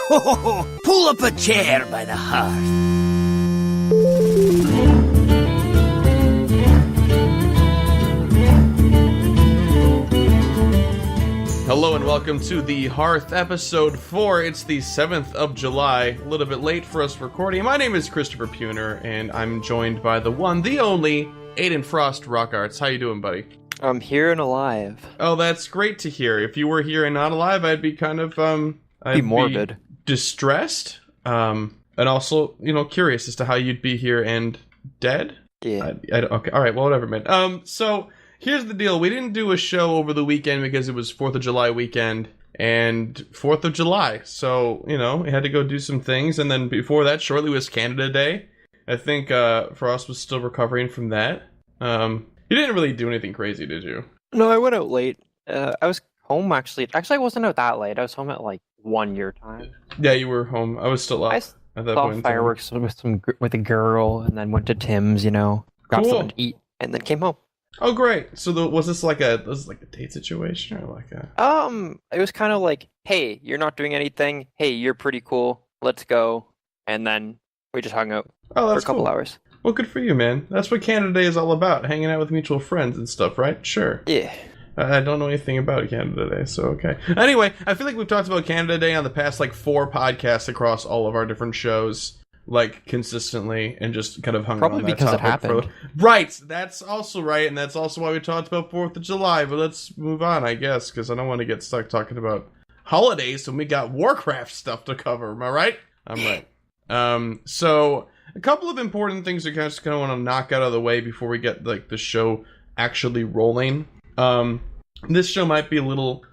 Pull up a chair by the hearth. Hello and welcome to the Hearth episode 4. It's the 7th of July, a little bit late for us recording. My name is Christopher Puner, and I'm joined by the one, the only, Aiden Frost Rock Arts. How you doing, buddy? I'm here and alive. Oh, that's great to hear. If you were here and not alive, I'd be kind of, I'd be morbid. Distressed, and also, curious as to how you'd be here and dead? Yeah. Okay, alright, well, whatever, man. So... here's the deal. We didn't do a show over the weekend because it was 4th of July weekend and 4th of July. So, we had to go do some things. And then before that, shortly was Canada Day. I think Frost was still recovering from that. You didn't really do anything crazy, did you? No, I went out late. I was home, actually. Actually, I wasn't out that late. I was home at, 1 year time. Yeah, you were home. I was still up at that saw point. Fireworks with a girl and then went to Tim's, got something to eat, and then came home. Oh, great. So was this like a date situation or like a... It was kind of like, hey, you're not doing anything. Hey, you're pretty cool. Let's go. And then we just hung out for a couple hours. Well, good for you, man. That's what Canada Day is all about. Hanging out with mutual friends and stuff, right? Sure. Yeah. I don't know anything about Canada Day, so okay. Anyway, I feel like we've talked about Canada Day on the past 4 podcasts across all of our different shows. Consistently, and just kind of hung probably on that because topic. It happened. Right, that's also right, and that's also why we talked about 4th of July, but let's move on, I guess, because I don't want to get stuck talking about holidays when we got Warcraft stuff to cover, am I right? I'm right. So, a couple of important things I just kind of want to knock out of the way before we get, the show actually rolling. This show might be a little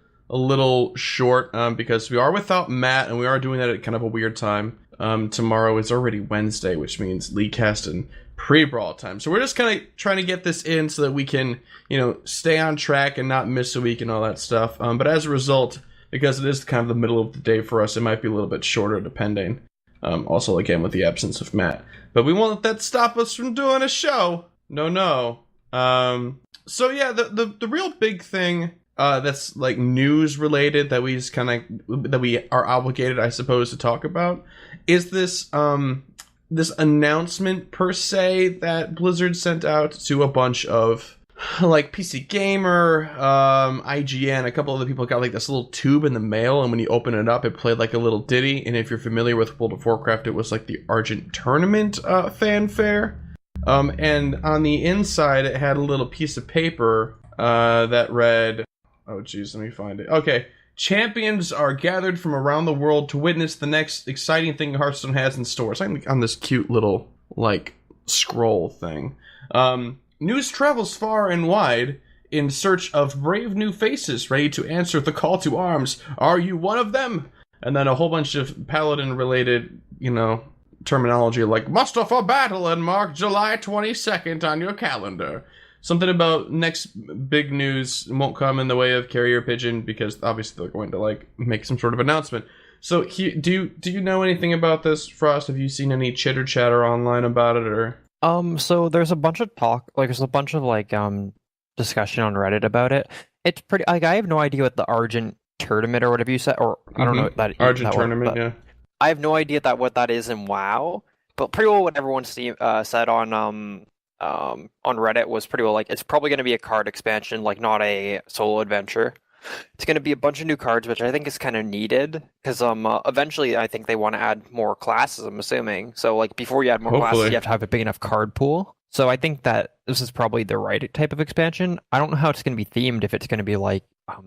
short, because we are without Matt, and we are doing that at kind of a weird time. Tomorrow is already Wednesday, which means Leaguecast and pre-brawl time. So we're just kind of trying to get this in so that we can, stay on track and not miss a week and all that stuff. But as a result, because it is kind of the middle of the day for us, it might be a little bit shorter depending. Also, again, with the absence of Matt. But we won't let that stop us from doing a show. No. So yeah, the real big thing... that's news related that we just that we are obligated, I suppose, to talk about is this this announcement per se that Blizzard sent out to a bunch of PC Gamer, IGN, a couple other people got this little tube in the mail, and when you open it up, it played a little ditty. And if you're familiar with World of Warcraft, it was the Argent Tournament fanfare. And on the inside, it had a little piece of paper that read. Oh, geez, let me find it. Okay. Champions are gathered from around the world to witness the next exciting thing Hearthstone has in store. It's on this cute little, scroll thing. News travels far and wide in search of brave new faces ready to answer the call to arms. Are you one of them? And then a whole bunch of Paladin-related, terminology muster for battle and mark July 22nd on your calendar. Something about next big news won't come in the way of Carrier Pigeon because obviously they're going to make some sort of announcement. So do you know anything about this, Frost? Have you seen any chitter chatter online about it or? So there's a bunch of talk, there's a bunch of discussion on Reddit about it. It's pretty I have no idea what the Argent Tournament or whatever you said, or I don't know what that Argent Tournament, yeah. I have no idea what that is in WoW, but pretty well what everyone said on Reddit was pretty well it's probably going to be a card expansion, not a solo adventure. It's going to be a bunch of new cards, which I think is kind of needed because eventually I think they want to add more classes, I'm assuming. So before you add more classes, you have to have a big enough card pool. So I think that this is probably the right type of expansion. I don't know how it's going to be themed, if it's going to be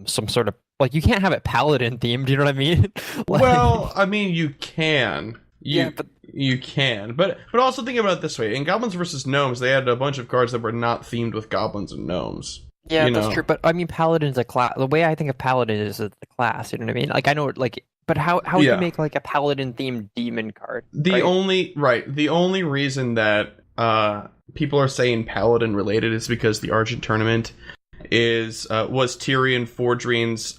some sort of you can't have it Paladin themed, you know what I mean? Well, I mean you can. You can, but also think about it this way: in Goblins vs. Gnomes, they had a bunch of cards that were not themed with goblins and gnomes. Yeah, that's true. But I mean, Paladin's a class. The way I think of Paladin is the class. You know what I mean? I know, but how do you make a Paladin themed demon card? The only reason that people are saying Paladin related is because the Argent Tournament was Tyrion Fordrine's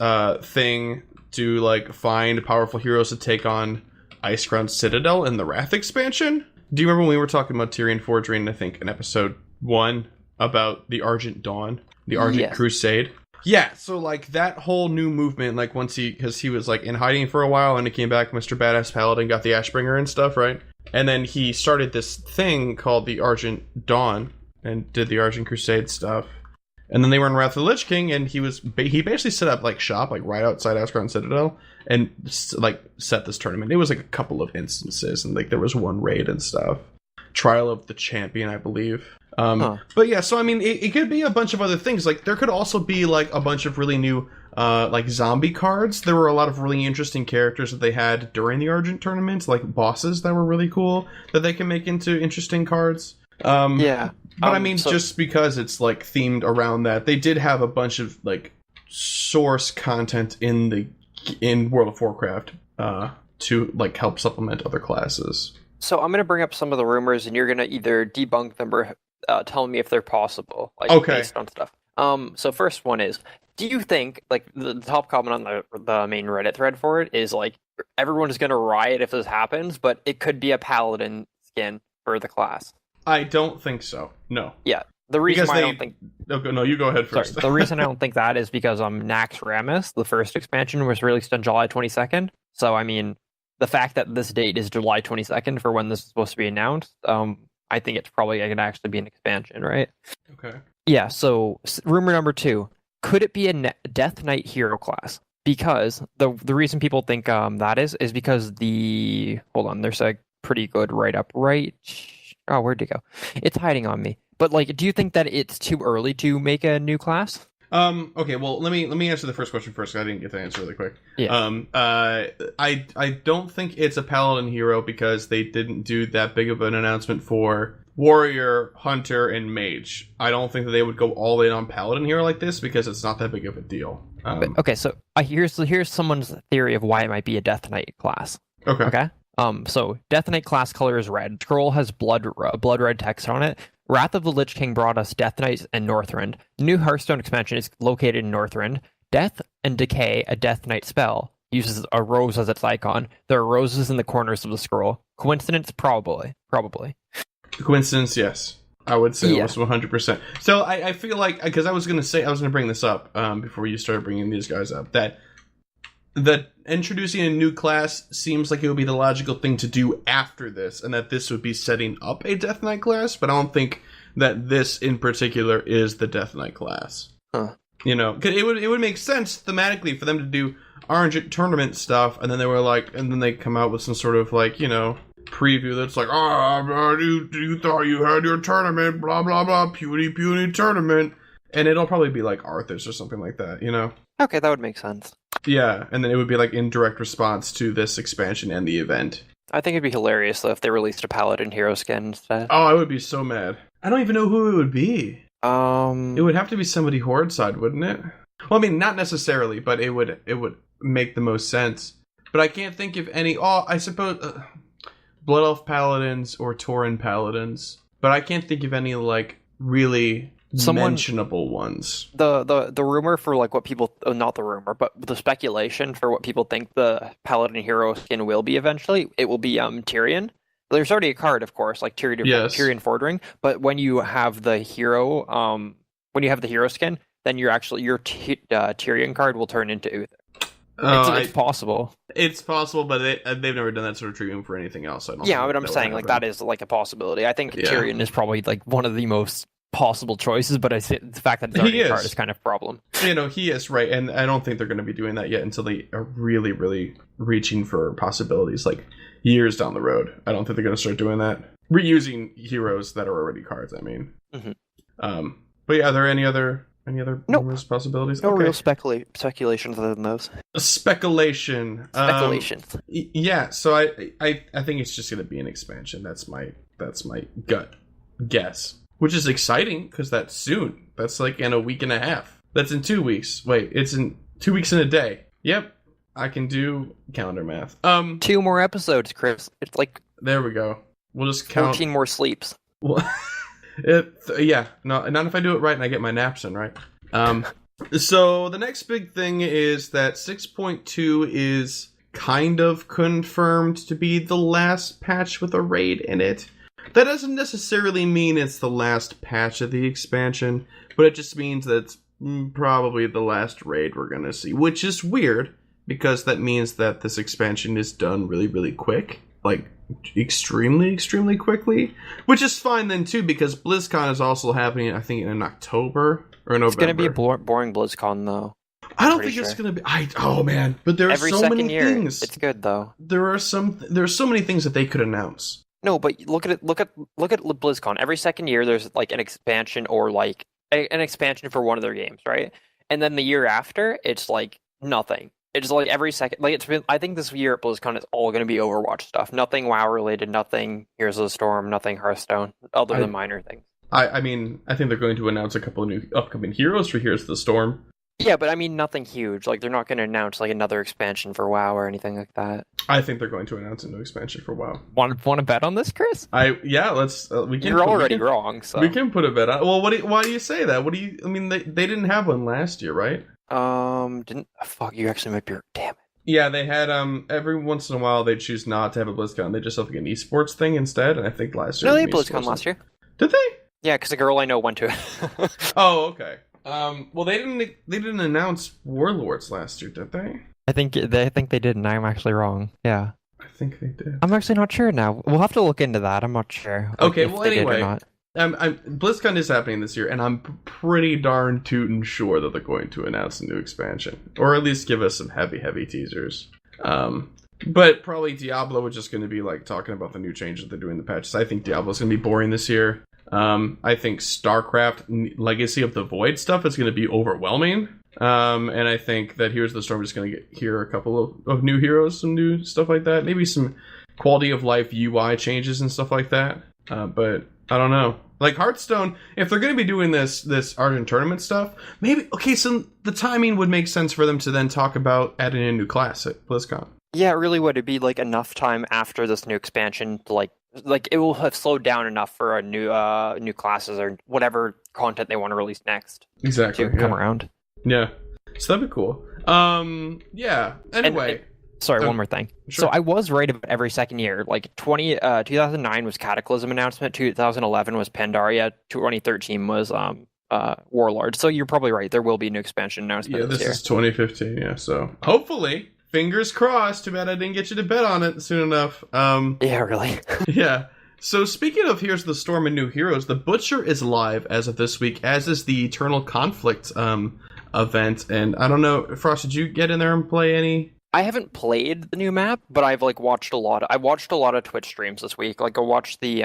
thing to find powerful heroes to take on Icecrown Citadel in the Wrath expansion. Do you remember when we were talking about Tyrion Fordrine, I think, in episode 1, about the Argent Dawn, the Argent Crusade? Yeah, so like that whole new movement, like once because he was like in hiding for a while and he came back, Mr. Badass Paladin got the Ashbringer and stuff, right? And then he started this thing called the Argent Dawn and did the Argent Crusade stuff. And then they were in Wrath of the Lich King, and he basically set up like shop like right outside Ascron Citadel and like set this tournament. It was like a couple of instances, and like there was one raid and stuff. Trial of the Champion, I believe. But yeah, so I mean, it could be a bunch of other things. Like there could also be like a bunch of really new like zombie cards. There were a lot of really interesting characters that they had during the Argent tournament, like bosses that were really cool that they can make into interesting cards. Yeah. But I mean, just because it's like themed around that, they did have a bunch of like source content in World of Warcraft to like help supplement other classes. So I'm going to bring up some of the rumors, and you're going to either debunk them or tell me if they're possible, like based on stuff. So first one is, do you think like the top comment on the main Reddit thread for it is like everyone is going to riot if this happens, but it could be a paladin skin for the class? I don't think so. No. Yeah. The reason why I don't think... No, you go ahead first. Sorry, the reason I don't think that is because Nax Ramus, the first expansion, was released on July 22nd. So, I mean, the fact that this date is July 22nd for when this is supposed to be announced, I think it's probably going to actually be an expansion, right? Okay. Yeah, so rumor number 2. Could it be a Death Knight hero class? Because the reason people think that is because the... Hold on, there's a pretty good write-up right... Oh, where'd it go? It's hiding on me. But like, do you think that it's too early to make a new class? Okay, well, let me answer the first question first. I didn't get the answer really quick. Yeah. I don't think it's a paladin hero because they didn't do that big of an announcement for warrior, hunter, and mage. I don't think that they would go all in on paladin hero like this because it's not that big of a deal. Okay, so here's someone's theory of why it might be a Death Knight class. Okay. So Death Knight class color is red. Scroll has blood red text on it. Wrath of the Lich King brought us Death Knights and Northrend. The new Hearthstone expansion is located in Northrend. Death and Decay, a Death Knight spell, uses a rose as its icon. There are roses in the corners of the scroll. Coincidence? Probably. Coincidence? Yes. I would say it was 100%. So I feel like, because I was going to bring this up before you started bringing these guys up, that introducing a new class seems like it would be the logical thing to do after this, and that this would be setting up a Death Knight class, but I don't think that this in particular is the Death Knight class. You know, 'cause it would make sense thematically for them to do Argent Tournament stuff, and then they come out with some sort of like, you know, preview that's like, you thought you had your tournament, blah blah blah, puny tournament, and it'll probably be like Arthur's or something like that, you know? Okay, that would make sense. Yeah, and then it would be like in direct response to this expansion and the event. I think it'd be hilarious though if they released a paladin hero skin instead. Oh, I would be so mad. I don't even know who it would be. It would have to be somebody Horde side, wouldn't it? Well, I mean, not necessarily, but it would make the most sense. But I can't think of any. Oh, I suppose Blood Elf Paladins or Tauren Paladins. But I can't think of any like really mentionable ones. The rumor for like what people, not the rumor, but the speculation for what people think the paladin hero skin will be eventually, it will be Tyrion. There's already a card, of course, like Tyrion, Tyrion Fordring, but when you have the hero skin, then your Tyrion card will turn into Uther. It's possible. It's possible, but they've never done that sort of treatment for anything else. But I'm saying like that is like a possibility. I think Tyrion is probably like one of the most possible choices, but I see the fact that it's already a card is kind of a problem. You know, he is right, and I don't think they're going to be doing that yet until they are really, really reaching for possibilities like years down the road. I don't think they're going to start doing that. Reusing heroes that are already cards, I mean. Mm-hmm. But yeah, are there any other rumors, possibilities? No real speculations other than those. Speculation. Speculations. Yeah, so I think it's just going to be an expansion. That's my gut guess. Which is exciting, because that's soon. That's like in a week and a half. That's in 2 weeks. Wait, it's in 2 weeks and a day. Yep, I can do calendar math. 2 more episodes, Chris. It's like... There we go. We'll just count... 14 more sleeps. Well, not if I do it right and I get my naps in, right? So the next big thing is that 6.2 is kind of confirmed to be the last patch with a raid in it. That doesn't necessarily mean it's the last patch of the expansion, but it just means that it's probably the last raid we're gonna see, which is weird because that means that this expansion is done really, really quick, like extremely, extremely quickly, which is fine then too because BlizzCon is also happening, I think, in October or November. It's gonna be a boring BlizzCon though. I don't think it's gonna be. Oh man, but there are so many things. It's good though. There's so many things that they could announce. No, but look at BlizzCon. Every second year, there's like an expansion or like an expansion for one of their games, right? And then the year after, it's like nothing. It's like every second. Like I think this year at BlizzCon is all going to be Overwatch stuff. Nothing WoW related. Nothing Heroes of the Storm. Nothing Hearthstone. Other than minor things. I mean, I think they're going to announce a couple of new upcoming heroes for Heroes of the Storm. Yeah, but I mean nothing huge. Like they're not going to announce like another expansion for WoW or anything like that. I think they're going to announce a new expansion for WoW. Want to bet on this, Chris? Let's. We can. You're already wrong. So we can put a bet on. Well, why do you say that? What do you? I mean, they didn't have one last year, right? Fuck, you actually might be. Damn it. Yeah, they had every once in a while they choose not to have a BlizzCon. They just have like an esports thing instead, and I think last year. No, they had BlizzCon last year. Did they? Yeah, because a girl I know went to it. Oh, okay. Well, they didn't announce Warlords last year, did they? I think they did, and I'm actually wrong. Yeah. I think they did. I'm actually not sure now. We'll have to look into that. I'm not sure. Okay, well, anyway, BlizzCon is happening this year, and I'm pretty darn tootin' sure that they're going to announce a new expansion, or at least give us some heavy teasers. But probably Diablo is just going to be like talking about the new changes they're doing in the patches. I think Diablo's going to be boring this year. I think StarCraft Legacy of the Void stuff is going to be overwhelming. And I think that Heroes of the Storm is going to hear a couple of new heroes, some new stuff like that. Maybe some quality of life UI changes and stuff like that. But I don't know. Like Hearthstone, if they're going to be doing this Argent Tournament stuff, maybe, okay, so the timing would make sense for them to then talk about adding a new class at BlizzCon. Yeah, it really would. It'd be like enough time after this new expansion to like it will have slowed down enough for a new classes or whatever content they want to release next. Exactly. To come around. Yeah. So that'd be cool. Yeah. Anyway. Sorry, one more thing. Sure. So I was right about every second year. Like 2009 was Cataclysm announcement, 2011 was Pandaria, 2013 was Warlord. So you're probably right. There will be a new expansion announcement. Yeah, this is 2015. Yeah, so hopefully, fingers crossed. Too bad I didn't get you to bet on it soon enough. Yeah, really. Yeah. So speaking of Here's the Storm and new heroes, the Butcher is live as of this week, as is the Eternal Conflict event. And I don't know, Frost, did you get in there and play any? I haven't played the new map, but I've like watched a lot. I watched a lot of Twitch streams this week. Like I watched the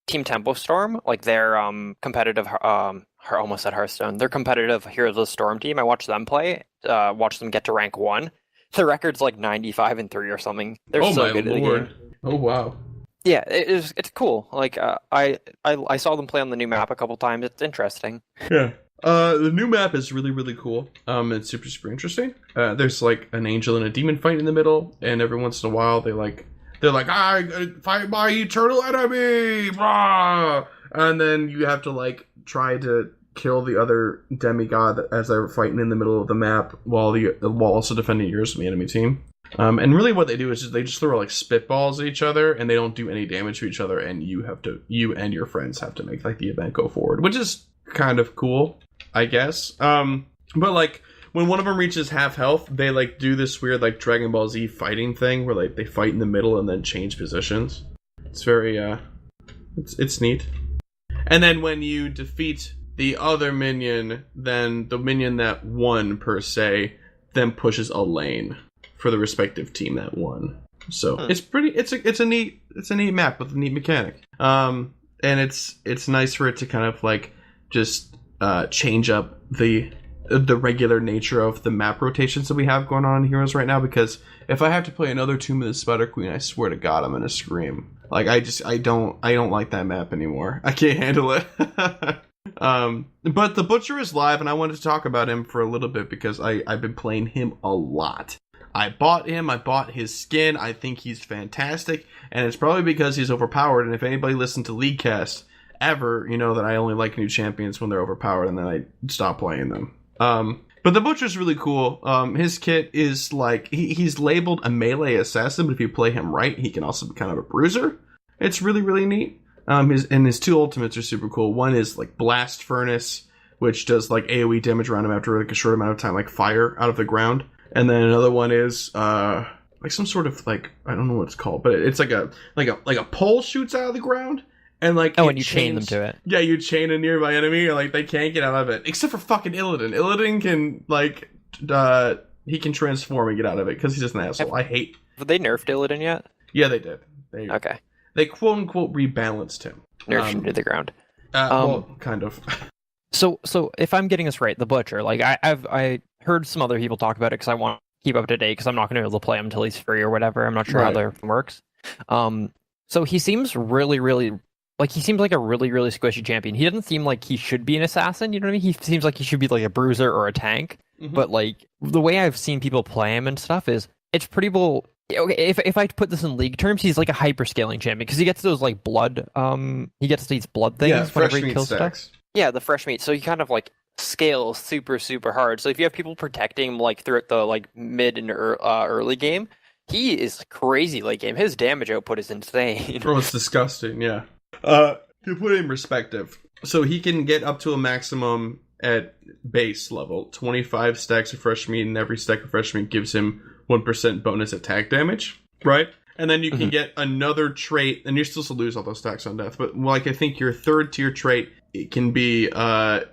Team Tempo Storm, like their competitive almost at Hearthstone. Their competitive Heroes of the Storm team. I watched them play. Watched them get to rank 1. The record's like 95-3 or something. They're so good at the game. Oh wow. Yeah, it's cool. Like I saw them play on the new map a couple times. It's interesting. Yeah. The new map is really, really cool. It's super, super interesting. There's like an angel and a demon fight in the middle, and every once in a while they're like, I fight my eternal enemy, blah! And then you have to like try to kill the other demigod as they're fighting in the middle of the map while also defending yours from the enemy team. And really what they do is they just throw like spitballs at each other, and they don't do any damage to each other, and you and your friends have to make like the event go forward, which is kind of cool, I guess. But like when one of them reaches half health, they like do this weird like Dragon Ball Z fighting thing where like they fight in the middle and then change positions. It's very it's neat. And then when you defeat the other minion, then the minion that won per se then pushes a lane for the respective team that won. So it's a neat map with a neat mechanic. And it's nice for it to kind of like just change up the regular nature of the map rotations that we have going on in Heroes right now, because if I have to play another Tomb of the Spider Queen, I swear to God I'm gonna scream. Like I don't like that map anymore. I can't handle it. But the Butcher is live, and I wanted to talk about him for a little bit because I've been playing him a lot. I bought him, I bought his skin, I think he's fantastic, and it's probably because he's overpowered, and if anybody listened to Leaguecast ever, you know that I only like new champions when they're overpowered, and then I stop playing them. But the Butcher's really cool. His kit is like, he's labeled a melee assassin, but if you play him right, he can also be kind of a bruiser. It's really, really neat. His two ultimates are super cool. One is like Blast Furnace, which does like AoE damage around him after like a short amount of time, like fire out of the ground. And then another one is like some sort of like, I don't know what it's called, but it's like a pole shoots out of the ground. And like, and you chain them to it. Yeah, you chain a nearby enemy, or like they can't get out of it, except for fucking Illidan. Illidan can like, he can transform and get out of it because he's just an asshole. Have they nerfed Illidan yet? Yeah, they did. Okay. They quote unquote rebalanced him. Nerfed him to the ground. Well, kind of. So if I'm getting this right, the Butcher, like I heard some other people talk about it because I want to keep up to date because I'm not going to be able to play him until he's free or whatever. I'm not sure how that works. So he seems really, really like a really, really squishy champion. He doesn't seem like he should be an assassin. You know what I mean? He seems like he should be like a bruiser or a tank. Mm-hmm. But like the way I've seen people play him and stuff is it's pretty cool. Okay, if I put this in league terms, he's like a hyper-scaling champion because he gets those like blood. He gets these blood things whenever he kills stuff. Yeah, the fresh meat. So he kind of like scales super, super hard. So if you have people protecting him like throughout the like mid and early game, he is crazy late game. His damage output is insane. Bro, it's disgusting. Yeah. To put it in perspective, so he can get up to a maximum at base level 25 stacks of fresh meat, and every stack of fresh meat gives him 1% bonus attack damage, right? And then you can get another trait, and you're still to lose all those stacks on death. But like I think your third tier trait, it can be get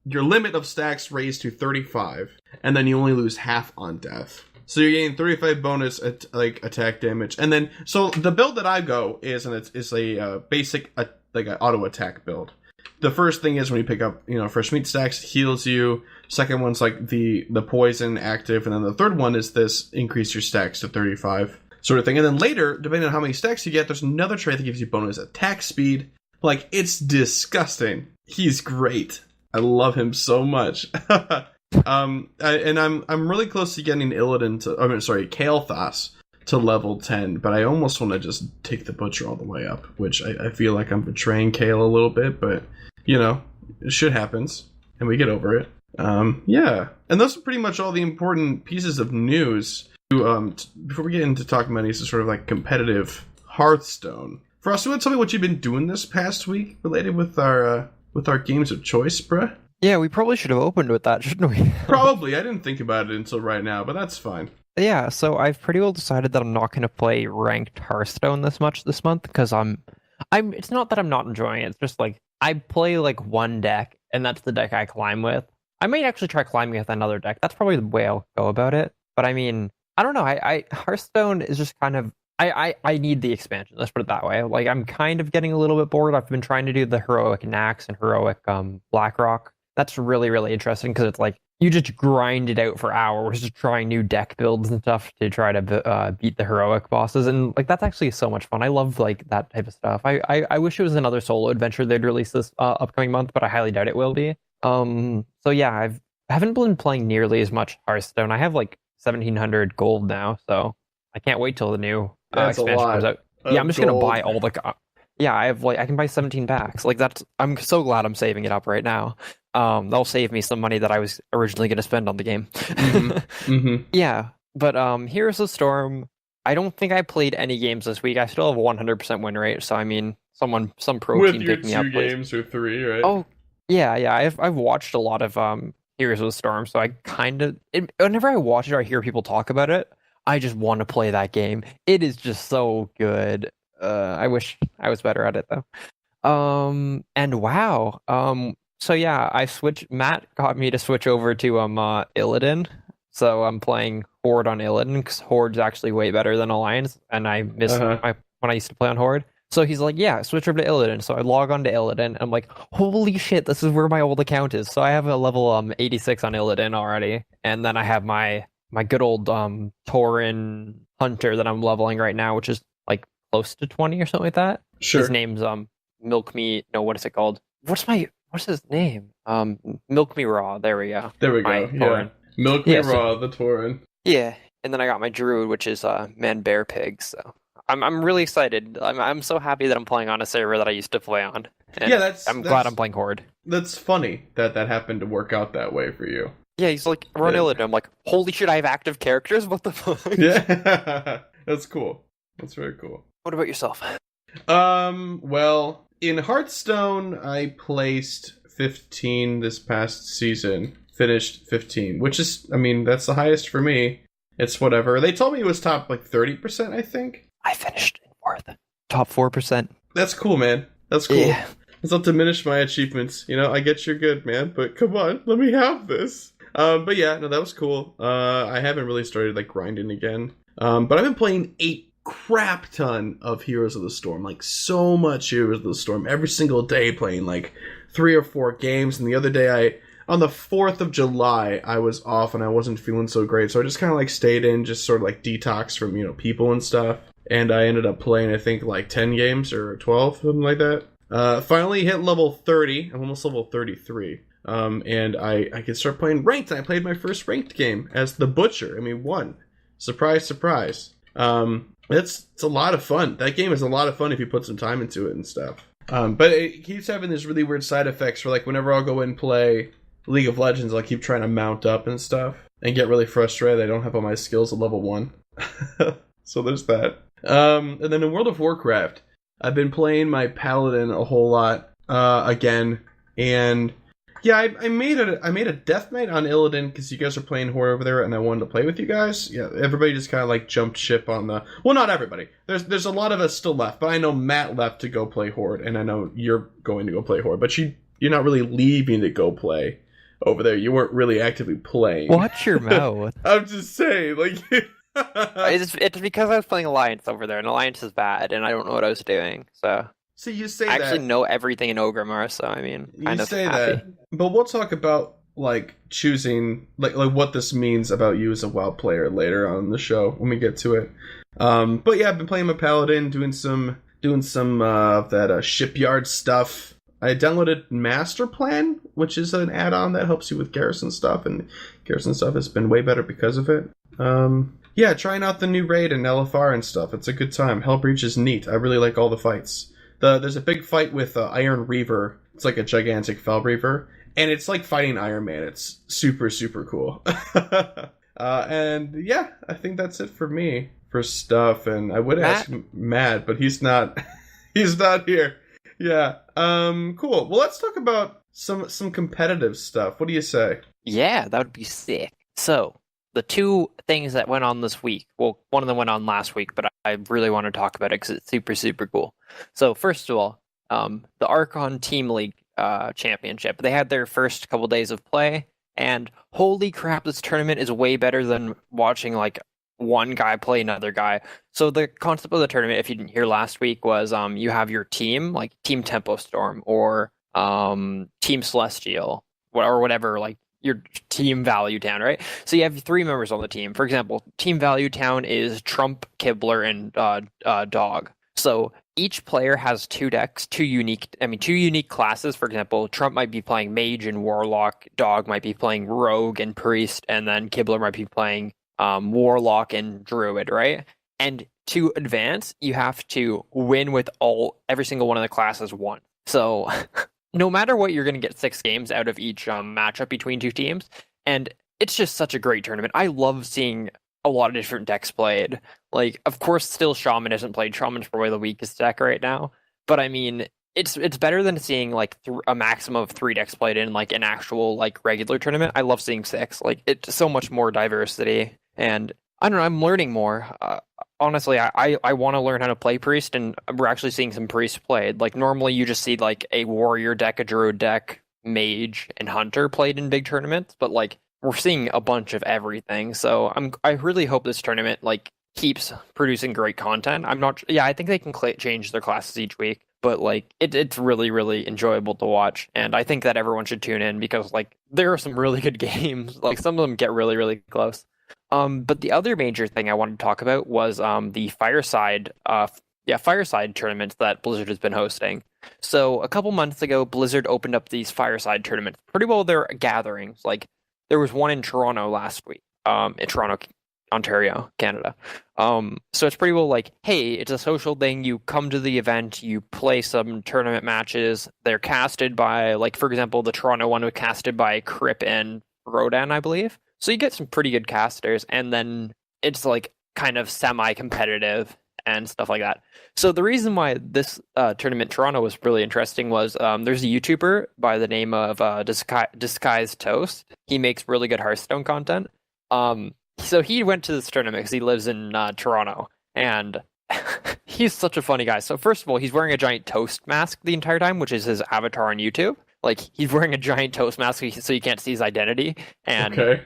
your limit of stacks raised to 35, and then you only lose half on death. So you're getting 35 bonus attack damage, and then so the build that I go is, and it's a basic like an auto attack build. The first thing is when you pick up, fresh meat stacks, heals you. Second one's like the poison active, and then the third one is this increase your stacks to 35 sort of thing. And then later, depending on how many stacks you get, there's another trait that gives you bonus attack speed. Like, it's disgusting. He's great. I love him so much. I'm really close to getting Kael'thas to level 10, but I almost want to just take the Butcher all the way up, which I feel like I'm betraying Kael a little bit, but shit happens and we get over it. Yeah, and those are pretty much all the important pieces of news. Before we get into talking about any sort of like competitive Hearthstone, Frost, you want to tell me what you've been doing this past week related with our games of choice, bruh? Yeah, we probably should have opened with that, shouldn't we? Probably. I didn't think about it until right now, but that's fine. Yeah, so I've pretty well decided that I'm not going to play ranked Hearthstone this month because it's not that I'm not enjoying it. It's just like I play like one deck, and that's the deck I climb with. I might actually try climbing with another deck. That's probably the way I'll go about it. But I mean, I don't know. I Hearthstone is just kind of I need the expansion. Let's put it that way. Like I'm kind of getting a little bit bored. I've been trying to do the heroic Nax and heroic Blackrock. That's really, really interesting because it's like you just grind it out for hours, just trying new deck builds and stuff to try to beat the heroic bosses, and like that's actually so much fun. I love like that type of stuff. I wish it was another solo adventure they'd release this upcoming month, but I highly doubt it will be. So yeah, I haven't been playing nearly as much Hearthstone. I have like 1,700 gold now, so I can't wait till the new expansion comes out. Yeah, I'm just gonna buy all the. Yeah, I can buy 17 packs. Like I'm so glad I'm saving it up right now. That'll save me some money that I was originally going to spend on the game. Yeah, but Heroes of the Storm, I don't think I played any games this week. I still have a 100% win rate, so I mean, some pro team picked me up. With your 2 games or 3, right? Oh, yeah. I've watched a lot of Heroes of the Storm, so I kind of whenever I watch it or I hear people talk about it, I just want to play that game. It is just so good. I wish I was better at it though. And wow. So yeah, Matt got me to switch over to Illidan. So I'm playing Horde on Illidan because Horde's actually way better than Alliance, and I miss when I used to play on Horde. So he's like, yeah, switch over to Illidan. So I log on to Illidan, and I'm like, holy shit, this is where my old account is. So I have a level 86 on Illidan already, and then I have my good old Tauren Hunter that I'm leveling right now, which is like close to 20 or something like that. Sure. His name's Milk Me. No, what is it called? What's his name? Milk Me Raw. There we go. There we go. Yeah. Milk Me Raw, the Tauren. Yeah, and then I got my Druid, which is Man Bear Pig. So I'm really excited. I'm so happy that I'm playing on a server that I used to play on. And yeah, I'm glad I'm playing Horde. That's funny that happened to work out that way for you. Yeah, he's like run Illidan. I'm like, holy shit, I have active characters. What the fuck? Yeah, that's cool. That's very cool. What about yourself? Well, in Hearthstone, I placed 15 this past season. Finished 15, which is, I mean, that's the highest for me. It's whatever. They told me it was top like 30%, I think. I finished in fourth. Top 4%. That's cool, man. That's cool. Yeah. Let's not diminish my achievements. You know, I get you're good, man, but come on, let me have this. But yeah, no, that was cool. I haven't really started like grinding again. But I've been playing a crap ton of Heroes of the Storm, like so much Heroes of the Storm every single day, playing like 3 or 4 games. And the other day, on the 4th of July, I was off and I wasn't feeling so great, so I just kind of like stayed in, just sort of like detox from, you know, people and stuff. And I ended up playing, I think, like 10 games or 12, something like that. Finally hit level 30. I'm almost level 33. And I can start playing ranked. I played my first ranked game as the Butcher. I mean, won. Surprise, surprise. It's a lot of fun. That game is a lot of fun if you put some time into it and stuff. But it keeps having these really weird side effects for like whenever I'll go and play League of Legends, I'll keep trying to mount up and stuff and get really frustrated. I don't have all my skills at level 1. So there's that. And then in World of Warcraft, I've been playing my Paladin a whole lot again. And yeah, I made a deathmate on Illidan because you guys are playing Horde over there and I wanted to play with you guys. Yeah, everybody just kind of like jumped ship on the... Well, not everybody. There's a lot of us still left, but I know Matt left to go play Horde and I know you're going to go play Horde, but you're not really leaving to go play over there. You weren't really actively playing. Watch your mouth. I'm just saying, like... It's because I was playing Alliance over there, and Alliance is bad, and I don't know what I was doing, so... See, you say I that. actually know everything in Ogrimmar, so I mean, kind you of say happy. that, but we'll talk about like choosing like what this means about you as a WoW player later on in the show when we get to it. But yeah, I've been playing my Paladin, doing some of that shipyard stuff. I downloaded Master Plan, which is an add-on that helps you with garrison stuff, and garrison stuff has been way better because of it. Yeah, trying out the new raid in LFR and stuff. It's a good time. Hellbreach is neat. I really like all the fights. There's a big fight with Iron Reaver. It's like a gigantic Fel Reaver. And it's like fighting Iron Man. It's super, super cool. And yeah, I think that's it for me for stuff. And I would ask Matt, but he's not he's not here. Yeah. Cool. Well, let's talk about some competitive stuff. What do you say? Yeah, that would be sick. So, the 2 things that went on this week, well, one of them went on last week, but I really want to talk about it because it's super, super cool. So, first of all, the Archon Team League Championship, they had their first couple days of play, and holy crap, this tournament is way better than watching, like, one guy play another guy. So, the concept of the tournament, if you didn't hear last week, was you have your team, like Team Tempo Storm, or Team Celestial, or whatever, like, your Team Value Town, right? So you have 3 members on the team. For example, Team Value Town is Trump, Kibler, and Dog. So each player has 2 decks, 2 unique classes. For example, Trump might be playing Mage and Warlock, Dog might be playing Rogue and Priest, and then Kibler might be playing Warlock and Druid, right? And to advance, you have to win with every single one of the classes once. So... No matter what, you're going to get 6 games out of each matchup between 2 teams, and it's just such a great tournament. I love seeing a lot of different decks played. Like, of course, still Shaman isn't played. Shaman's probably the weakest deck right now, but I mean, it's better than seeing like a maximum of 3 decks played in like an actual like regular tournament. I love seeing 6. Like, it's so much more diversity, and I don't know. I'm learning more. Honestly, I want to learn how to play Priest, and we're actually seeing some Priest played. Like, normally you just see, like, a Warrior deck, a Druid deck, Mage, and Hunter played in big tournaments, but, like, we're seeing a bunch of everything, so I really hope this tournament, like, keeps producing great content. I think they can change their classes each week, but, like, it's really, really enjoyable to watch, and I think that everyone should tune in, because, like, there are some really good games. Like, some of them get really, really close. But the other major thing I wanted to talk about was the FireSide tournaments that Blizzard has been hosting. So a couple months ago, Blizzard opened up these FireSide tournaments. Pretty well, they're gatherings. Like, there was one in Toronto last week, in Toronto, Ontario, Canada. So it's pretty well like, hey, it's a social thing. You come to the event, you play some tournament matches. They're casted by, like, for example, the Toronto one was casted by Crip and Rodan, I believe. So you get some pretty good casters, and then it's like kind of semi-competitive, and stuff like that. So the reason why this tournament in Toronto was really interesting was there's a YouTuber by the name of Disguised Toast. He makes really good Hearthstone content. So he went to this tournament because he lives in Toronto, and he's such a funny guy. So first of all, he's wearing a giant toast mask the entire time, which is his avatar on YouTube. Like, he's wearing a giant toast mask so you can't see his identity. And Okay.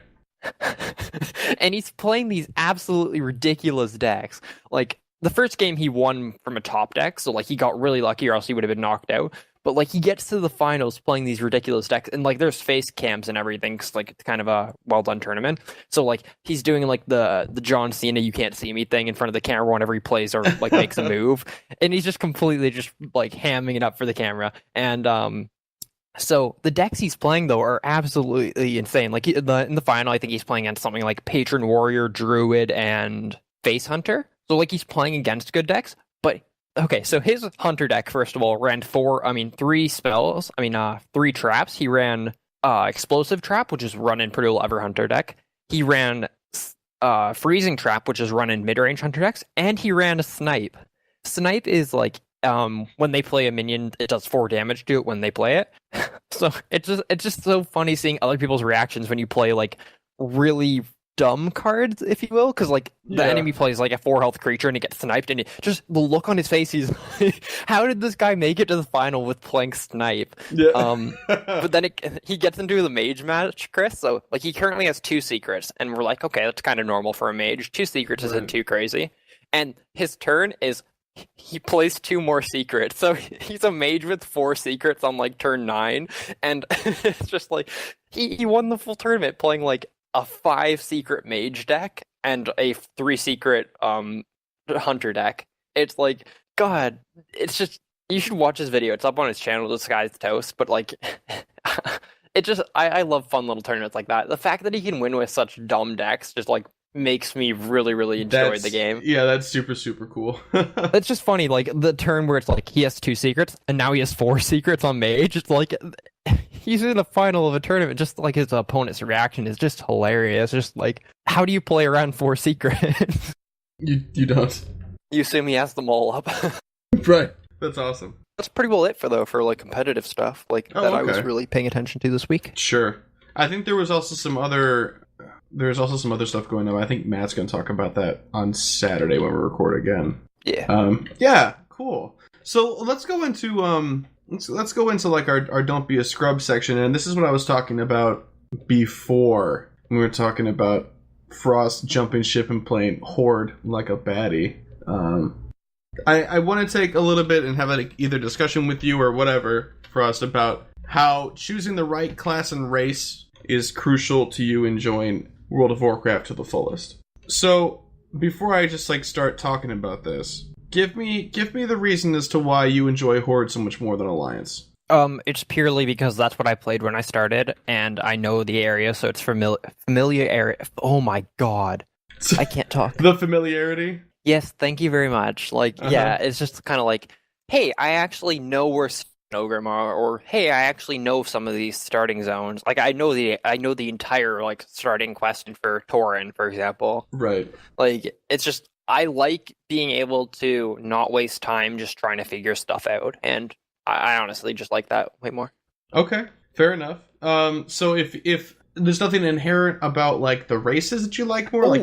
and he's playing these absolutely ridiculous decks. Like, the first game he won from a top deck, so like he got really lucky or else he would have been knocked out. But like he gets to the finals playing these ridiculous decks, and like there's face cams and everything, cause like it's kind of a well done tournament. So like he's doing like the John Cena "you can't see me" thing in front of the camera whenever he plays or like makes a move, and he's just completely just like hamming it up for the camera. And so the decks he's playing though are absolutely insane. Like in the final, I think he's playing against something like Patron Warrior, Druid, and Face Hunter. So like he's playing against good decks, but okay. So his Hunter deck, first of all, ran three spells. Three traps. He ran Explosive Trap, which is run in pretty well every Hunter deck. He ran Freezing Trap, which is run in mid-range Hunter decks, and he ran a Snipe. Snipe is like when they play a minion, it does 4 damage to it when they play it. So it's just so funny seeing other people's reactions when you play like really dumb cards, if you will, because like the enemy plays like a 4 health creature and it gets sniped, and just the look on his face, he's like, how did this guy make it to the final with playing Snipe? But then he gets into the mage match, Chris, so like he currently has 2 secrets, and we're like, okay, that's kind of normal for a mage. 2 secrets isn't too crazy, and his turn is he plays 2 more secrets, so he's a mage with 4 secrets on like turn 9, and it's just like he won the full tournament playing like a 5 secret mage deck and a 3 secret hunter deck. It's like, God, it's just, you should watch his video. It's up on his channel, Disguised Toast, but like it just, I love fun little tournaments like that. The fact that he can win with such dumb decks just like makes me really, really enjoy the game. Yeah, that's super, super cool. It's just funny, like the turn where it's like he has 2 secrets and now he has 4 secrets on mage. It's like he's in the final of a tournament, just like his opponent's reaction is just hilarious. Just like, how do you play around 4 secrets? You don't. You assume he has them all up. Right. That's awesome. That's pretty well it for like competitive stuff like that I was really paying attention to this week. Sure. I think there was also some other stuff going on. I think Matt's going to talk about that on Saturday when we record again. Yeah. Yeah, cool. So let's go into let's go into like our Don't Be a Scrub section, and this is what I was talking about before. We were talking about Frost jumping ship and playing Horde like a baddie. I want to take a little bit and have either discussion with you or whatever, Frost, about how choosing the right class and race is crucial to you enjoying World of Warcraft to the fullest. So before I just like start talking about this, give me the reason as to why you enjoy Horde so much more than Alliance. It's purely because that's what I played when I started, and I know the area, so it's familiar area. Oh my god, I can't talk. The familiarity? Yes, thank you very much. Like, yeah, it's just kind of like, hey, I actually know where Ogrim are, or hey, I actually know some of these starting zones. Like, I know the entire like starting quest for Tauren, for example. Right. Like, it's just, I like being able to not waste time just trying to figure stuff out, and I honestly just like that way more. Okay, fair enough. So if there's nothing inherent about like the races that you like more,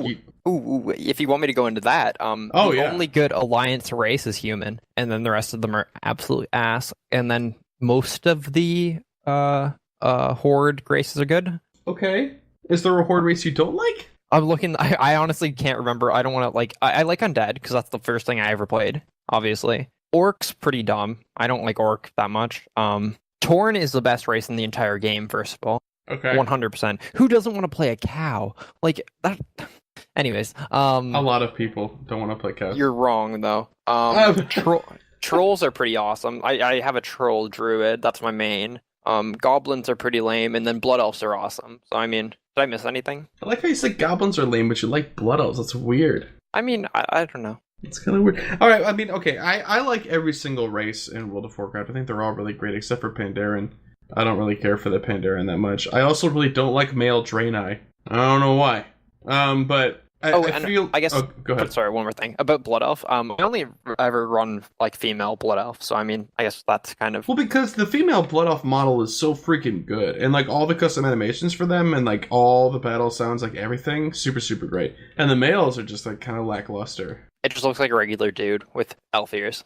if you want me to go into that, the only good Alliance race is human, and then the rest of them are absolute ass, and then most of the Horde races are good. Okay, is there a Horde race you don't like? I'm looking. I honestly can't remember. I don't want to like. I like Undead because that's the first thing I ever played. Obviously, Orc's pretty dumb. I don't like Orc that much. Tauren is the best race in the entire game. First of all, okay, 100%. Who doesn't want to play a cow like that? Anyways, a lot of people don't want to play cows. You're wrong though. Trolls are pretty awesome. I have a troll druid. That's my main. Goblins are pretty lame, and then blood elves are awesome. So I mean, did I miss anything? I like how you said goblins are lame, but you like blood elves. That's weird. I mean, I don't know. It's kind of weird. All right, I mean, okay, I like every single race in World of Warcraft. I think they're all really great, except for Pandaren. I don't really care for the Pandaren that much. I also really don't like male Draenei. I don't know why. But I feel. I guess. Oh, go ahead. Sorry, one more thing about Blood Elf. I only ever run like female Blood Elf, so I mean, I guess that's kind of Well, because the female Blood Elf model is so freaking good, and like all the custom animations for them, and like all the battle sounds, like everything, super super great. And the males are just like kind of lackluster. it just looks like a regular dude with elf ears.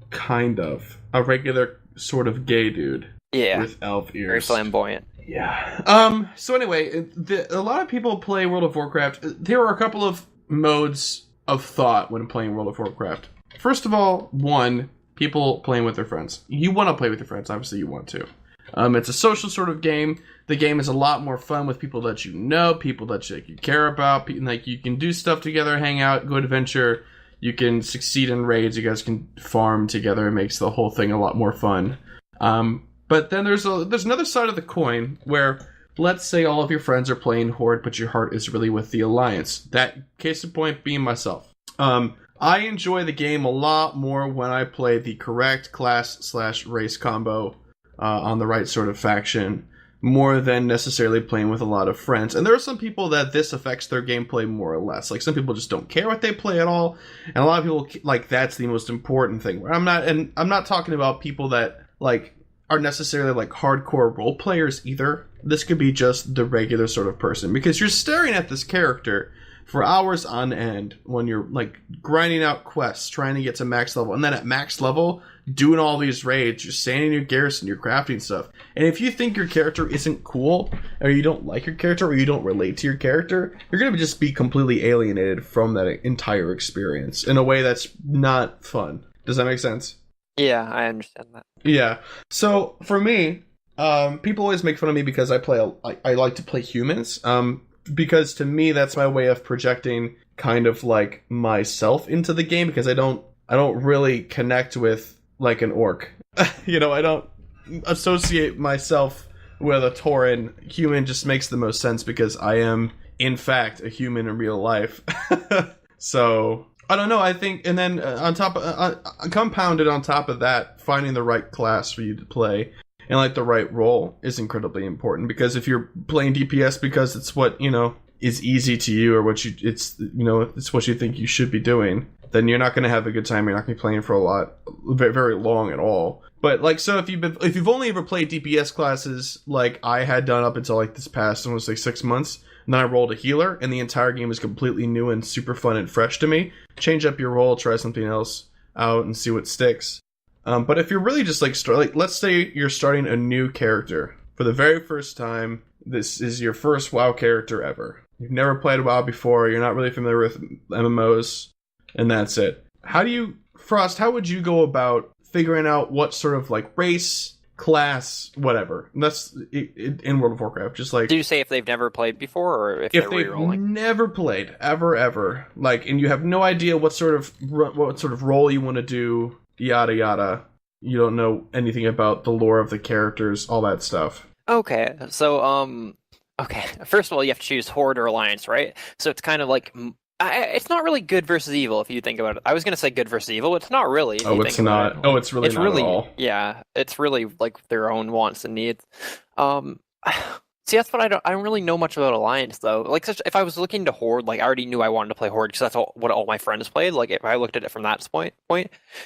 Kind of a regular sort of gay dude. Yeah, With elf ears. very flamboyant. Yeah. So anyway, a lot of people play World of Warcraft. There are a couple of modes of thought when playing World of Warcraft. First of all, one, people playing with their friends. You want to play with your friends. Obviously, you want to. It's a social sort of game. The game is a lot more fun with people that you know, people that you care about. Like you can do stuff together, hang out, go adventure. You can succeed in raids. You guys can farm together. It makes the whole thing a lot more fun. But then there's another side of the coin where, let's say all of your friends are playing Horde, but your heart is really with the Alliance. That case in point being myself. I enjoy the game a lot more when I play the correct class/race combo on the right sort of faction, more than necessarily playing with a lot of friends. And there are some people that this affects their gameplay more or less. Like some people just don't care what they play at all, and a lot of people like that's the most important thing. I'm not talking about people that like are necessarily like hardcore role players either. This could be just the regular sort of person, because you're staring at this character for hours on end when you're like grinding out quests, trying to get to max level, and then at max level doing all these raids, you're standing in your garrison, you're crafting stuff. And if you think your character isn't cool, or you don't like your character, or you don't relate to your character, you're going to just be completely alienated from that entire experience in a way that's not fun. Does that make sense? Yeah, I understand that. Yeah. So for me, people always make fun of me because I like to play humans. Because to me that's my way of projecting kind of like myself into the game, because I don't really connect with like an orc. You know, I don't associate myself with a Tauren. Human just makes the most sense because I am in fact a human in real life. So I don't know. I think, and then compounded on top of that, finding the right class for you to play and like the right role is incredibly important. Because if you're playing DPS because it's what is easy to you, or it's what you think you should be doing, then you're not going to have a good time. You're not going to be playing for very, very long at all. But like, so if you've only ever played DPS classes like I had done up until like this past almost like 6 months, and then I rolled a healer, and the entire game is completely new and super fun and fresh to me. Change up your role, try something else out, and see what sticks. But if you're really just like let's say you're starting a new character for the very first time. This is your first WoW character ever. You've never played WoW before. You're not really familiar with MMOs, and that's it. Frost, how would you go about figuring out what sort of like race, class, whatever? And that's in World of Warcraft. Just like, Did you say if they've never played before, or if if they're they've rerolling? never played ever, like, and you have no idea what sort of role you want to do, yada yada. You don't know anything about the lore of the characters, all that stuff. Okay, so okay. First of all, you have to choose Horde or Alliance, right? So it's kind of like it's not really good versus evil if you think about it. I was gonna say good versus evil, but it's not really. Oh, it's not. Oh, it's really not at all. Yeah, it's really like their own wants and needs. See, that's what I don't really know much about Alliance though. Like, if I was looking to Horde, like I already knew I wanted to play Horde because that's what all my friends played. Like, if I looked at it from that point,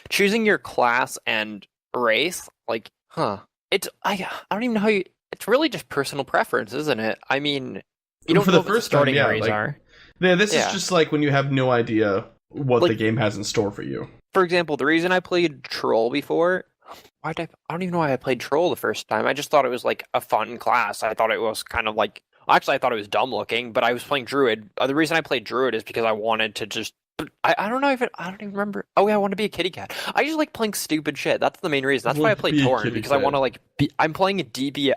choosing your class and race, like, I don't even know how you. It's really just personal preference, isn't it? I mean, you don't for know the what first starting time, yeah, rates like, are. Yeah, this is just like when you have no idea what the game has in store for you. For example, the reason I played Troll before, I don't even know why I played Troll the first time. I just thought it was like a fun class. I thought it was kind of like, actually I thought it was dumb looking, but I was playing Druid. The reason I played Druid is because I wanted to just, I don't know if I don't even remember. Oh yeah, I want to be a kitty cat. I just like playing stupid shit. That's the main reason. That's why I played Tauren, because I want to like I'm playing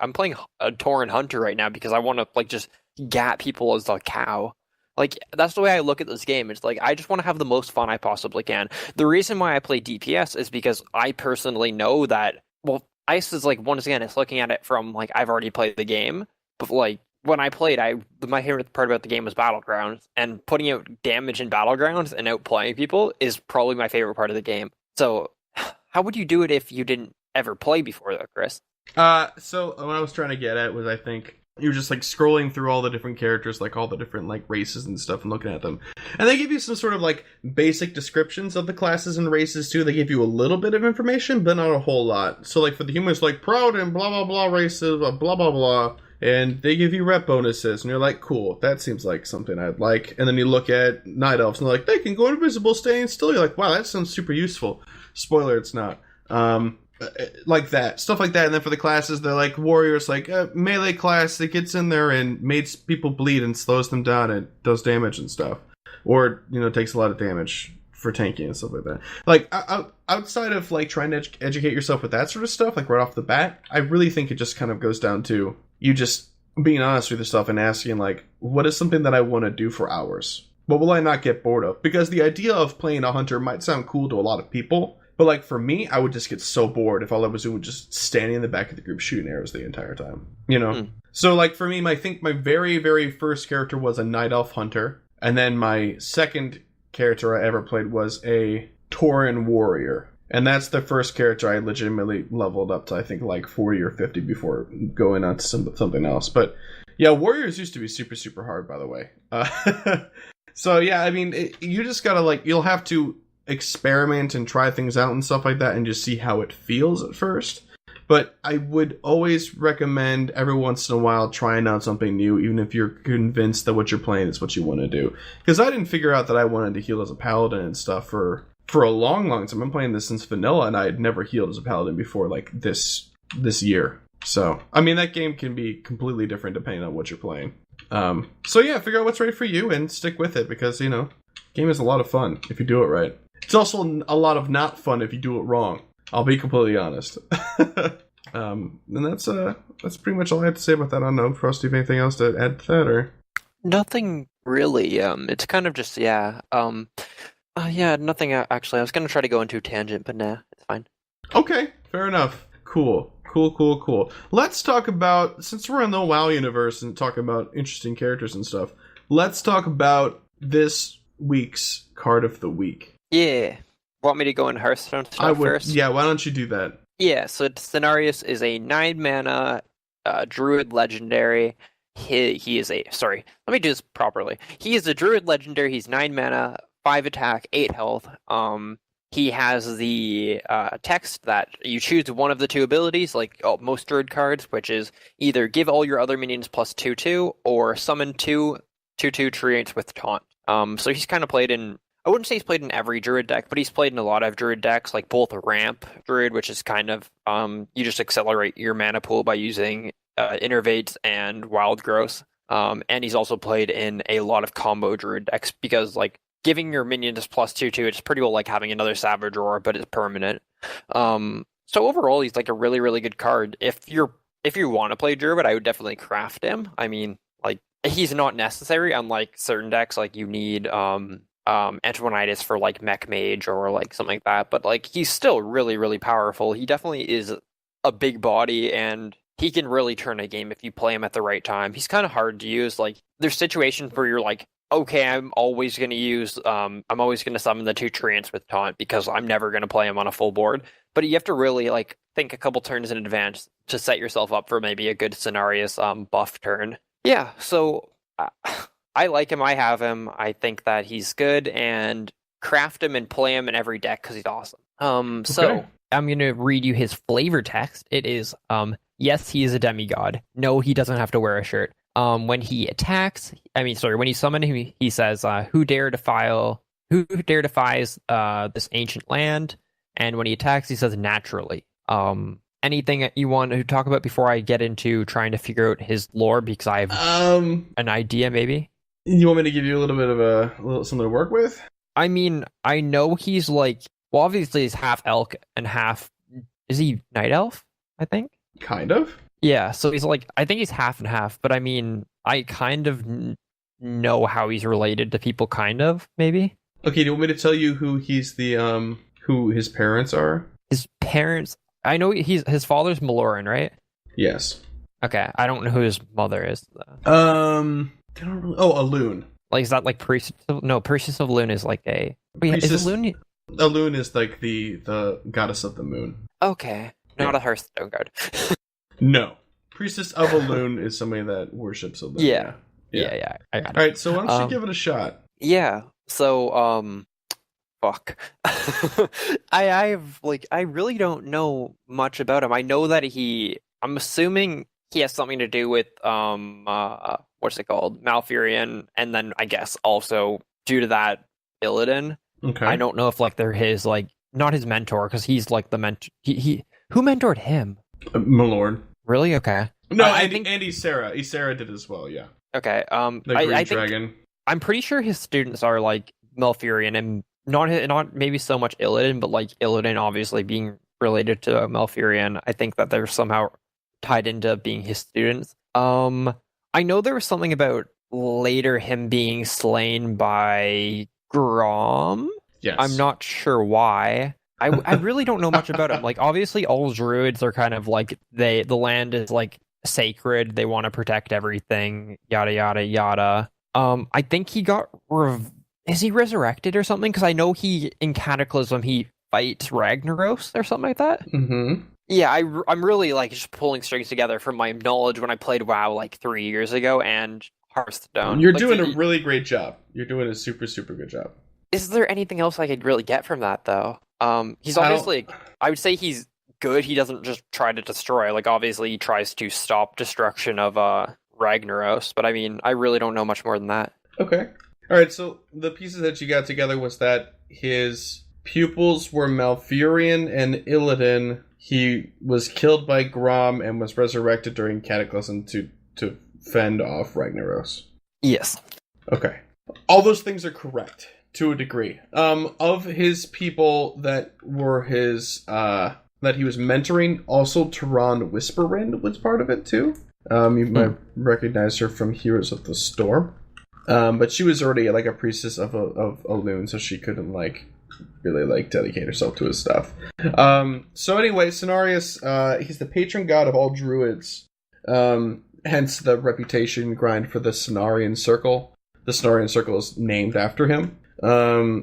I'm playing a Tauren Hunter right now because I want to like just gat people as a cow. Like, that's the way I look at this game. It's like, I just want to have the most fun I possibly can. The reason why I play DPS is because I personally know that, well, Ice is like, once again, it's looking at it from like, I've already played the game, but like, when I played, my favorite part about the game was Battlegrounds, and putting out damage in Battlegrounds and outplaying people is probably my favorite part of the game. So, how would you do it if you didn't ever play before, though, Chris? So what I was trying to get at was, I think, you're just like scrolling through all the different characters, like all the different like races and stuff, and looking at them. And they give you some sort of like basic descriptions of the classes and races too. They give you a little bit of information, but not a whole lot. So like for the humans, like proud and blah blah blah races, blah blah blah, and they give you rep bonuses, and you're like, cool, that seems like something I'd like. And then you look at night elves, and they're like, they can go invisible, staying still. You're like, wow, that sounds super useful. Spoiler, it's not. Like that, stuff like that. And then for the classes, they're like warriors, like a melee class that gets in there and makes people bleed and slows them down and does damage and stuff, or takes a lot of damage for tanking and stuff like that. Like outside of like trying to educate yourself with that sort of stuff, like right off the bat, I really think it just kind of goes down to you just being honest with yourself and asking like, what is something that I want to do for hours? What will I not get bored of? Because the idea of playing a hunter might sound cool to a lot of people. But, like, for me, I would just get so bored if all I was doing was just standing in the back of the group shooting arrows the entire time, So, like, for me, I think my very, very first character was a Night Elf Hunter. And then my second character I ever played was a Tauren Warrior. And that's the first character I legitimately leveled up to, I think, like 40 or 50 before going on to something else. But, yeah, Warriors used to be super, super hard, by the way. So, yeah, I mean, you just gotta, like, you'll have to experiment and try things out and stuff like that and just see how it feels at first. But I would always recommend every once in a while trying out something new, even if you're convinced that what you're playing is what you want to do. Because I didn't figure out that I wanted to heal as a paladin and stuff for a long time. I'm playing this since vanilla, and I had never healed as a paladin before like this year. So I mean, that game can be completely different depending on what you're playing. So yeah, figure out what's right for you and stick with it, because game is a lot of fun if you do it right. It's also a lot of not fun if you do it wrong. I'll be completely honest. And that's pretty much all I have to say about that. I don't know, Frost, do you have anything else to add to that, or? Nothing really. It's kind of just nothing actually. I was gonna try to go into a tangent, but nah, it's fine. Okay, fair enough. Cool. Let's talk about, since we're in the WoW universe and talking about interesting characters and stuff, let's talk about this week's card of the week. Yeah. Want me to go in Hearthstone stuff first? Yeah, why don't you do that? Yeah, so Cenarius is a 9-mana druid legendary. He is a... Sorry, let me do this properly. He is a druid legendary. He's 9 mana, 5 attack, 8 health. He has the text that you choose one of the two abilities, like most druid cards, which is either give all your other minions plus 2/2, or summon 2/2 treants with taunt. So he's kind of played in... I wouldn't say he's played in every druid deck, but he's played in a lot of druid decks, like both ramp druid, which is kind of you just accelerate your mana pool by using innervates and wild growth. And he's also played in a lot of combo druid decks, because like giving your minions plus 2/2, it's pretty well like having another Savage Roar, but it's permanent. So overall, he's like a really, really good card. If you want to play druid, I would definitely craft him. I mean, like, he's not necessary, unlike certain decks, like you need Antonitis for like Mech Mage or like something like that, but like he's still really, really powerful. He definitely is a big body, and he can really turn a game if you play him at the right time. He's kind of hard to use. Like, there's situations where you're like, okay, I'm always going to summon the 2 treants with taunt because I'm never going to play him on a full board. But you have to really like think a couple turns in advance to set yourself up for maybe a good Cenarius buff turn. Yeah, so I like him. I have him. I think that he's good, and craft him and play him in every deck because he's awesome. So I'm going to read you his flavor text. It is, yes, he is a demigod. No, he doesn't have to wear a shirt. When he attacks, when you summon him, he says, who dare defies this ancient land? And when he attacks, he says naturally. Anything that you want to talk about before I get into trying to figure out his lore, because I have an idea, maybe? You want me to give you a little bit of something to work with? I mean, I know he's like, well, obviously he's half elk and half... Is he night elf, I think? Kind of. Yeah, so he's like, I think he's half and half, but I mean, I kind of know how he's related to people, kind of, maybe? Okay, do you want me to tell you who he's who his parents are? His parents... I know his father's Maloran, right? Yes. Okay, I don't know who his mother is, though. I don't really... Oh, Alun. Like, is that like Priestess of... No, Priestess of Alun is like a... Wait, is Alun... Alun is like the goddess of the moon. Okay, not a Hearthstone card. No. Priestess of Elune is somebody that worships Elune. Yeah. I got it. All right, so why don't you give it a shot? Yeah. So, fuck. I really don't know much about him. I know that I'm assuming he has something to do with what's it called? Malfurion, and then I guess also due to that, Illidan. Okay. I don't know if like they're his like not his mentor because he's like the mentor. He who mentored him? Malorn. Really? Okay. No, I and think Ysera. Ysera did as well. Yeah. Okay. The Green I Dragon. think I'm pretty sure his students are like Malfurion and not maybe so much Illidan, but like Illidan obviously being related to Malfurion. I think that they're somehow tied into being his students. I know there was something about later him being slain by Grom. Yes. I'm not sure why. I really don't know much about him. Like obviously all druids are kind of like the land is like sacred. They want to protect everything. Yada yada yada. I think he got is he resurrected or something? Because I know he in Cataclysm he fights Ragnaros or something like that. Mm-hmm. Yeah, I'm really like just pulling strings together from my knowledge when I played WoW like 3 years ago and Hearthstone. You're Like, doing a really great job. You're doing a super, super good job. Is there anything else I could really get from that though? He's obviously, I would say he's good. He doesn't just try to destroy. Like obviously he tries to stop destruction of Ragnaros, but I mean I really don't know much more than that. Okay. All right. So the pieces that you got together was that his pupils were Malfurion and Illidan. He was killed by Grom and was resurrected during Cataclysm to fend off Ragnaros. Yes. Okay. All those things are correct to a degree. Of his people that were his that he was mentoring, also Tehran Whisperwind was part of it too. You might recognize her from Heroes of the Storm. But she was already like a priestess of Elune, so she couldn't like really like dedicate herself to his stuff. So anyway, Cenarius, he's the patron god of all druids. Hence the reputation grind for the Cenarian Circle. The Cenarian Circle is named after him.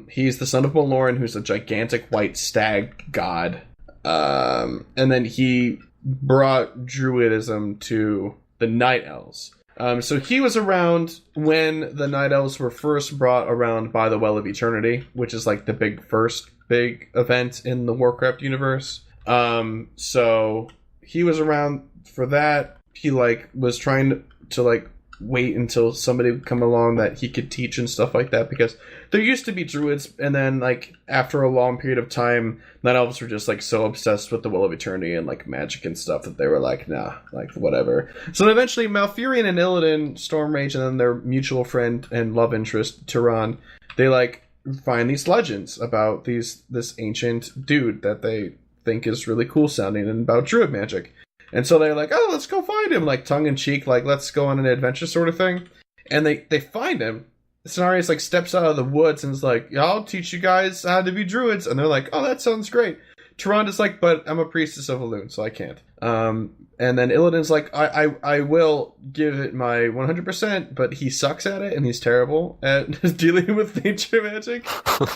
He's the son of Malorn, who's a gigantic white stag god. And then he brought druidism to the Night Elves. So he was around when the Night Elves were first brought around by the Well of Eternity, which is like the first big event in the Warcraft universe. So he was around for that. He like was trying to like wait until somebody would come along that he could teach and stuff like that, because there used to be druids, and then like after a long period of time, Night Elves were just like so obsessed with the Well of Eternity and like magic and stuff that they were like, nah, like whatever. So then eventually Malfurion and Illidan, Stormrage, and then their mutual friend and love interest Tehran, they like find these legends about this ancient dude that they think is really cool sounding and about druid magic. And so they're like, oh, let's go find him, like tongue-in-cheek, like let's go on an adventure sort of thing. And they find him. Cenarius like steps out of the woods and is like, yeah, I'll teach you guys how to be druids. And they're like, oh, that sounds great. Tehran is like, but I'm a priestess of Elune, so I can't. And then Illidan's like, I will give it my 100%, but he sucks at it and he's terrible at dealing with nature magic,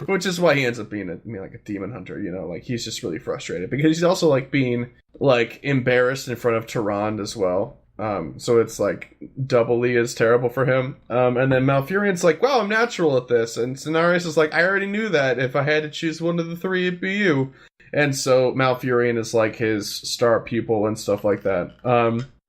which is why he ends up being like a demon hunter, you know, like he's just really frustrated because he's also like being like embarrassed in front of Tehran as well. So it's like doubly as terrible for him. And then Malfurion's like, wow, I'm natural at this. And Cenarius is like, I already knew that. If I had to choose one of the three, it'd be you. And so Malfurion is like his star pupil and stuff like that.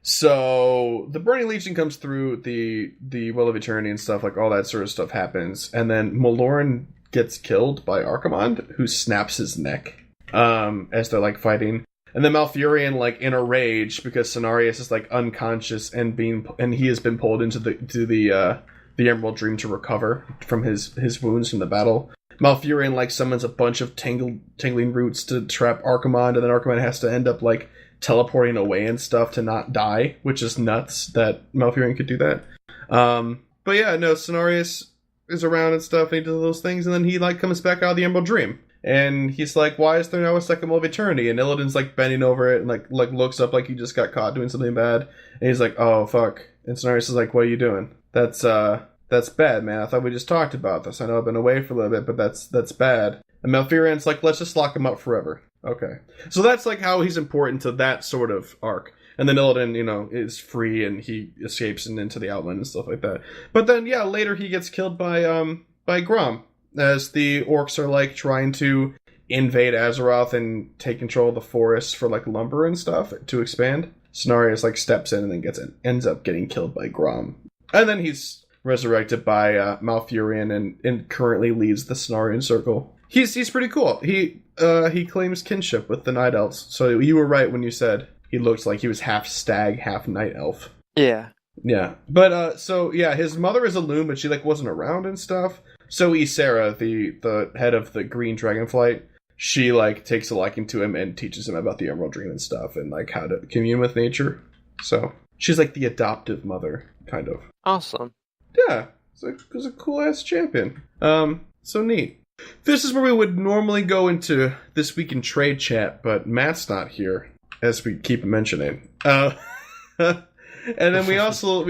So the Burning Legion comes through, the Well of Eternity and stuff, like all that sort of stuff happens. And then Malorn gets killed by Archimond, who snaps his neck as they're like fighting. And then Malfurion, like in a rage because Cenarius is like unconscious and he has been pulled into the Emerald Dream to recover from his wounds from the battle. Malfurion like summons a bunch of tingling roots to trap Archimond, and then Archimond has to end up like teleporting away and stuff to not die, which is nuts that Malfurion could do that. But yeah, no, Cenarius is around and stuff, and he does those things, and then he like comes back out of the Emerald Dream. And he's like, why is there now a second Well of Eternity? And Illidan's like bending over it and like looks up like he just got caught doing something bad. And he's like, oh, fuck. And Cenarius is like, what are you doing? That's bad, man. I thought we just talked about this. I know I've been away for a little bit, but that's bad. And Malfurion's like, let's just lock him up forever. Okay. So that's like how he's important to that sort of arc. And then Illidan, is free and he escapes and into the Outland and stuff like that. But then, yeah, later he gets killed by Grom, as the orcs are, like, trying to invade Azeroth and take control of the forests for, like, lumber and stuff to expand. Cenarius, like, steps in and then ends up getting killed by Grom. And then he's resurrected by Malfurion and currently leads the Cenarian Circle. He's pretty cool. He claims kinship with the Night Elves. So you were right when you said he looked like he was half stag, half night elf. Yeah. Yeah. But, his mother is a loon, but she, like, wasn't around and stuff. So Ysera, the head of the Green Dragonflight, she, like, takes a liking to him and teaches him about the Emerald Dream and stuff and, like, how to commune with nature. So she's, like, the adoptive mother, kind of. Awesome. Yeah. It was a cool-ass champion. So neat. This is where we would normally go into This Week in Trade chat, but Matt's not here, as we keep mentioning. And then we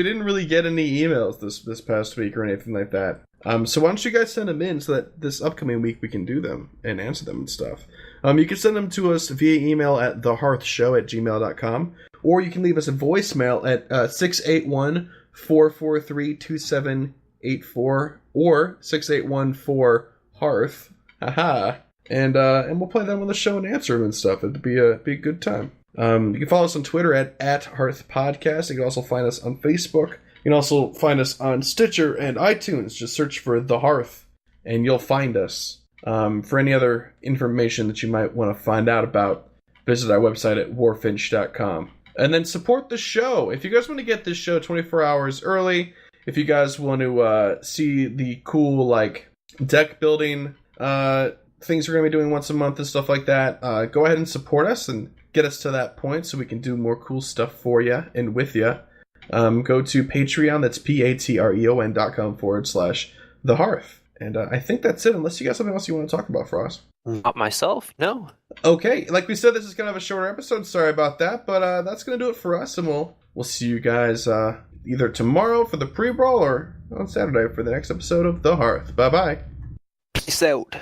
didn't really get any emails this past week or anything like that. So why don't you guys send them in so that this upcoming week we can do them and answer them and stuff. You can send them to us via email at thehearthshow@gmail.com, or you can leave us a voicemail at 681-443-2784 or 6814-Hearth. Haha. And we'll play them on the show and answer them and stuff. It'd be a good time. You can follow us on Twitter at Hearth Podcast. You can also find us on Facebook. You can also find us on Stitcher and iTunes. Just search for The Hearth, and you'll find us. For any other information that you might want to find out about, visit our website at warfinch.com. And then support the show. If you guys want to get this show 24 hours early, if you guys want to see the cool, like, deck building things we're going to be doing once a month and stuff like that, go ahead and support us and get us to that point so we can do more cool stuff for you and with you. Go to Patreon, that's patreon.com/The Hearth. And I think that's it, unless you got something else you want to talk about, Frost. Not myself, no. Okay, like we said, this is kind of a shorter episode. Sorry about that, but that's going to do it for us, and we'll see you guys either tomorrow for the pre-brawl or on Saturday for the next episode of The Hearth. Bye-bye. Peace out.